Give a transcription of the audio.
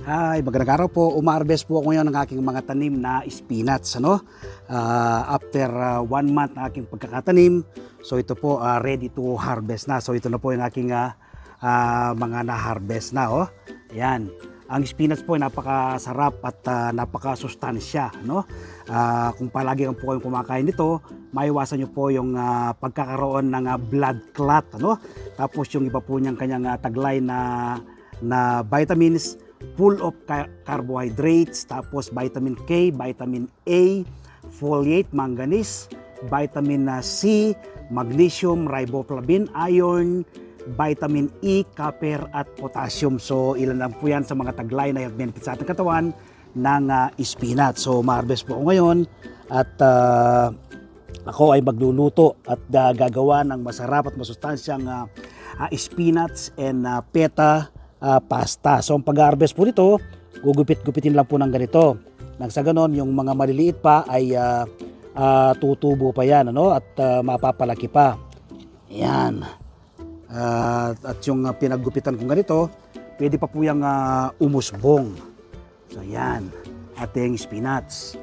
Hi, magandang araw po. Umarbest po ako ngayon ng aking mga tanim na spinach. After 1 month na aking pagkakatanim, so ito po ready to harvest na. So ito na po yung aking mga na-harvest na. Ayan. Ang spinach po ay napakasarap at napakasustansya. Kung palagi po kayong kumakain nito, maiwasan nyo po yung pagkakaroon ng blood clot. Tapos yung iba po niyang kanyang taglay na vitamins, full of carbohydrates, tapos vitamin K, vitamin A, folate, manganese, vitamin C, magnesium, riboflavin, iron, vitamin E, copper at potassium. So ilan lang po yan sa mga taglay na health benefits sa ating katawan ng spinach. So ma-harvest po ako ngayon at ako ay magluluto at gagawa ng masarap at masustansyang spinach and peta pasta. So ang pag-harvest po nito, gugupit-gupitin lang po ng ganito. Nang sa ganon, yung mga maliliit pa ay tutubo pa yan, at mapapalaki pa. Ayan. At yung pinaggupitan kong ganito, pwede pa po yung umusbong. So ayan, ating spinach.